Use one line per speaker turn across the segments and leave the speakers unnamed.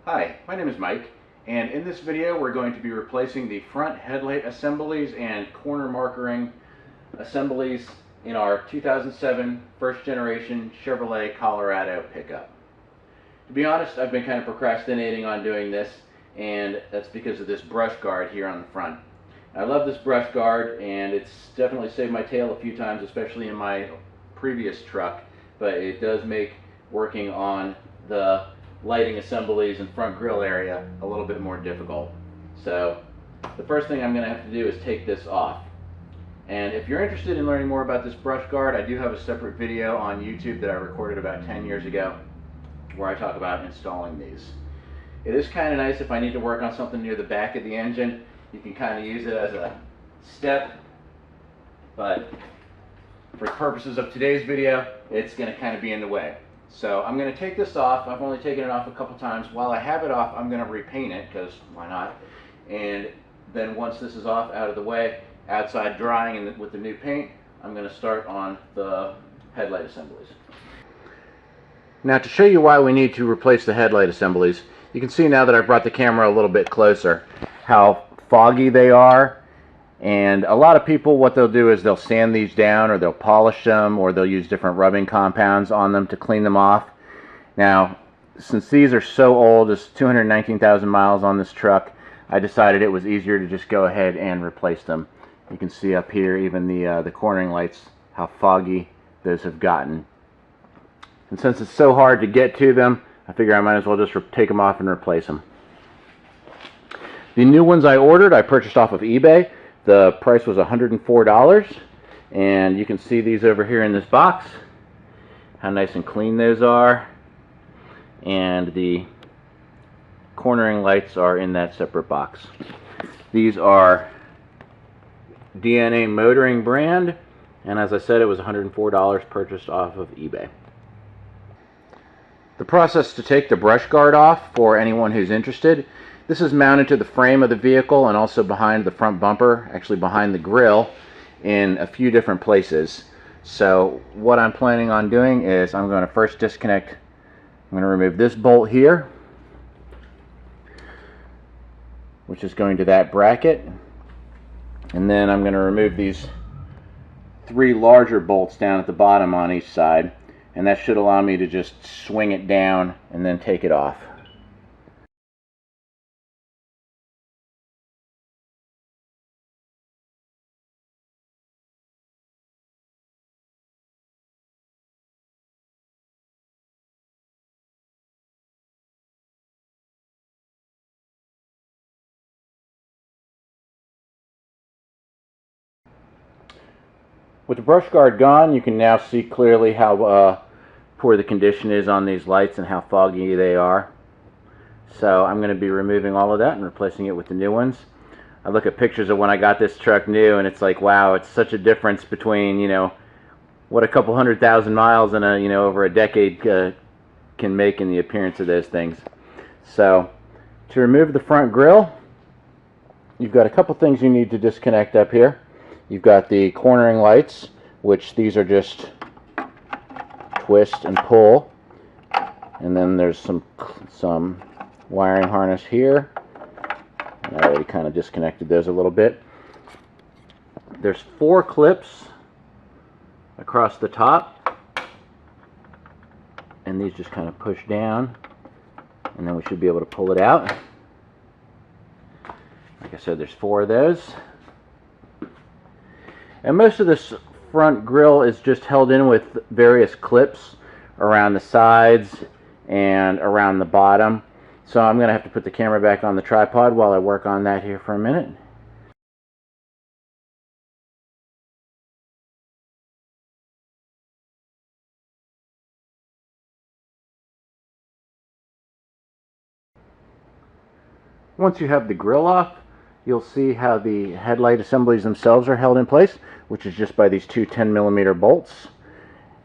Hi, my name is Mike, and in this video we're going to be replacing the front headlight assemblies and corner markering assemblies in our 2007 first generation Chevrolet Colorado pickup. To be honest, I've been kind of procrastinating on doing this, and that's because of this brush guard here on the front. I love this brush guard, and it's definitely saved my tail a few times, especially in my previous truck, but it does make working on the lighting assemblies and front grille area a little bit more difficult. So the first thing I'm going to have to do is take this off. And if you're interested in learning more about this brush guard, I do have a separate video on YouTube that I recorded about 10 years ago where I talk about installing these. It is kind of nice if I need to work on something near the back of the engine. You can kind of use it as a step, but for purposes of today's video, it's going to kind of be in the way. So I'm going to take this off. I've only taken it off a couple times. While I have it off, I'm going to repaint it, because why not? And then once this is off, out of the way, outside drying and with the new paint, I'm going to start on the headlight assemblies. Now, to show you why we need to replace the headlight assemblies, you can see now that I've brought the camera a little bit closer how foggy they are. And a lot of people, what they'll do is they'll sand these down, or they'll polish them, or they'll use different rubbing compounds on them to clean them off. Now, since these are so old, it's 219,000 miles on this truck, I decided it was easier to just go ahead and replace them. You can see up here, even the cornering lights, how foggy those have gotten. And since it's so hard to get to them, I figure I might as well just take them off and replace them. The new ones I ordered, I purchased off of eBay. The price was $104, and you can see these over here in this box, how nice and clean those are, and the cornering lights are in that separate box. These are DNA Motoring brand, and as I said, it was $104 purchased off of eBay. The process to take the brush guard off, for anyone who's interested, this is mounted to the frame of the vehicle and also behind the front bumper, actually behind the grille, in a few different places. So what I'm planning on doing is I'm going to first disconnect. I'm going to remove this bolt here, which is going to that bracket, and then I'm going to remove these three larger bolts down at the bottom on each side, and that should allow me to just swing it down and then take it off. With the brush guard gone, you can now see clearly how poor the condition is on these lights and how foggy they are. So I'm going to be removing all of that and replacing it with the new ones. I look at pictures of when I got this truck new, and it's like, wow, it's such a difference between, you know, what a couple 100,000 miles in a, you know, over a decade can make in the appearance of those things. So to remove the front grille, you've got a couple things you need to disconnect up here. You've got the cornering lights, which these are just twist and pull, and then there's some wiring harness here. I already kind of disconnected those a little bit. There's 4 clips across the top, and these just kind of push down, and then we should be able to pull it out. Like I said, there's 4 of those. And most of this front grille is just held in with various clips around the sides and around the bottom. So I'm going to have to put the camera back on the tripod while I work on that here for a minute. Once you have the grille off, you'll see how the headlight assemblies themselves are held in place, which is just by these 2 10mm bolts.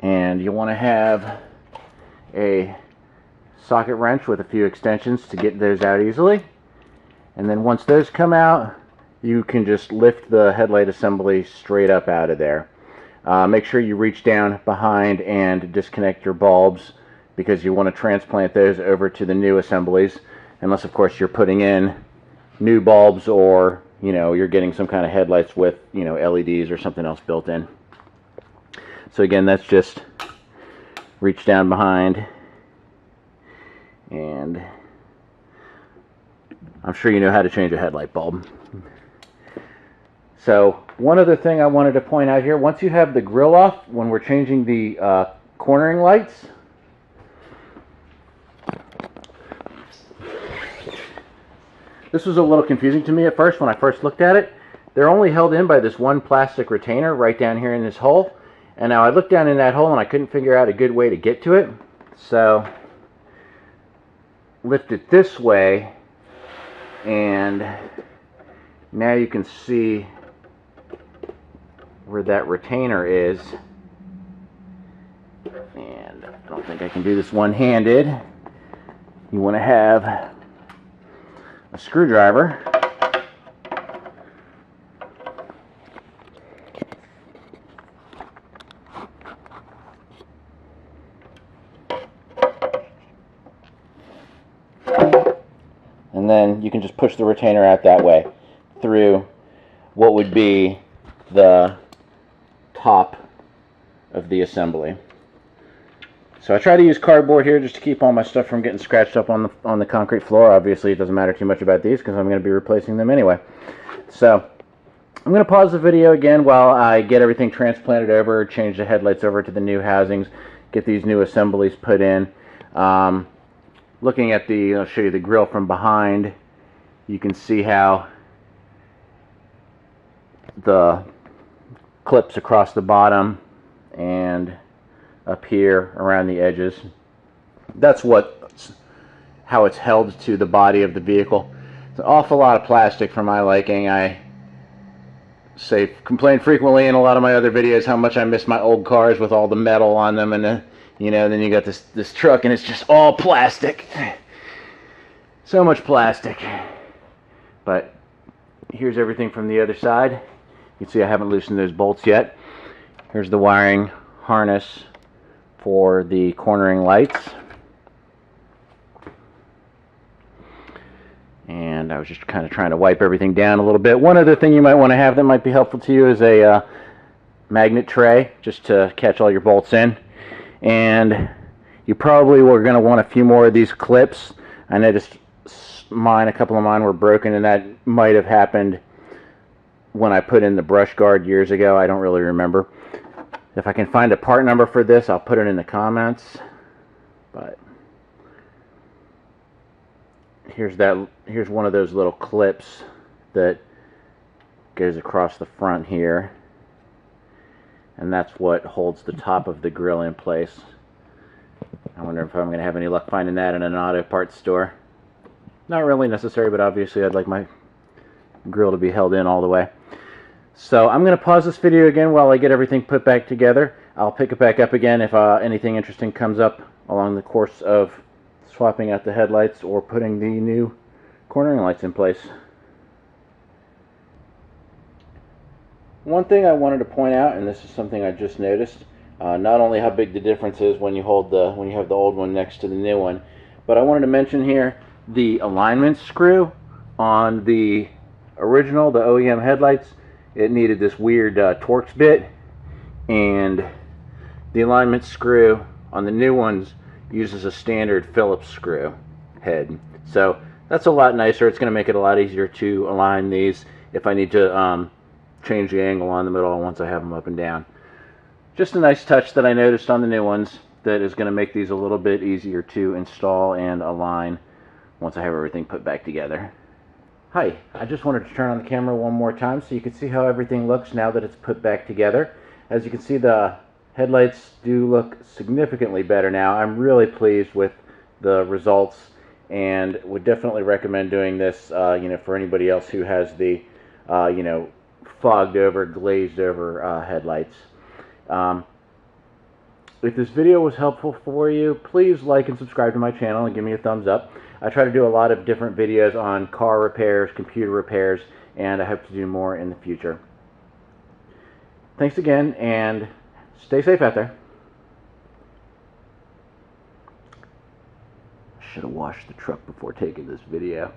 And you want to have a socket wrench with a few extensions to get those out easily. And then once those come out, you can just lift the headlight assembly straight up out of there. Make sure you reach down behind and disconnect your bulbs, because you want to transplant those over to the new assemblies. unless of course you're putting in new bulbs, or you're getting some kind of headlights with LEDs or something else built in. So again, that's just reach down behind, and I'm sure you know how to change a headlight bulb. So one other thing I wanted to point out here, once you have the grill off, when we're changing the cornering lights, this was a little confusing to me at first when I first looked at it. They're only held in by this one plastic retainer right down here in this hole. And now I looked down in that hole and I couldn't figure out a good way to get to it. So lift it this way, and now you can see where that retainer is. And I don't think I can do this one-handed. You want to have a screwdriver. And then you can just push the retainer out that way through what would be the top of the assembly. So I try to use cardboard here just to keep all my stuff from getting scratched up on the concrete floor. Obviously it doesn't matter too much about these because I'm going to be replacing them anyway. So I'm going to pause the video again while I get everything transplanted over, change the headlights over to the new housings, get these new assemblies put in. Looking at I'll show you the grill from behind, you can see how the clips across the bottom and up here around the edges. That's how it's held to the body of the vehicle. It's an awful lot of plastic for my liking. I complain frequently in a lot of my other videos how much I miss my old cars with all the metal on them, and then you got this truck and it's just all plastic. So much plastic. But here's everything from the other side. You can see I haven't loosened those bolts yet. Here's the wiring harness for the cornering lights. And I was just kind of trying to wipe everything down a little bit. One other thing you might want to have that might be helpful to you is a magnet tray, just to catch all your bolts in. And you probably were going to want a few more of these clips. I noticed a couple of mine were broken, and that might have happened when I put in the brush guard years ago. I don't really remember. If I can find a part number for this, I'll put it in the comments. But here's one of those little clips that goes across the front here, and that's what holds the top of the grill in place. I wonder if I'm going to have any luck finding that in an auto parts store. Not really necessary, but obviously I'd like my grill to be held in all the way. So I'm going to pause this video again while I get everything put back together. I'll pick it back up again if anything interesting comes up along the course of swapping out the headlights or putting the new cornering lights in place. One thing I wanted to point out, and this is something I just noticed, not only how big the difference is when you have the old one next to the new one, but I wanted to mention here the alignment screw on the original, the OEM headlights. It needed this weird Torx bit, and the alignment screw on the new ones uses a standard Phillips screw head. So that's a lot nicer. It's going to make it a lot easier to align these if I need to change the angle on the middle once I have them up and down. Just a nice touch that I noticed on the new ones that is going to make these a little bit easier to install and align once I have everything put back together. Hi, I just wanted to turn on the camera one more time so you can see how everything looks now that it's put back together. As you can see, the headlights do look significantly better now. I'm really pleased with the results and would definitely recommend doing this for anybody else who has the fogged over, glazed over headlights. If this video was helpful for you, please like and subscribe to my channel and give me a thumbs up. I try to do a lot of different videos on car repairs, computer repairs, and I hope to do more in the future. Thanks again, and stay safe out there. Should have washed the truck before taking this video.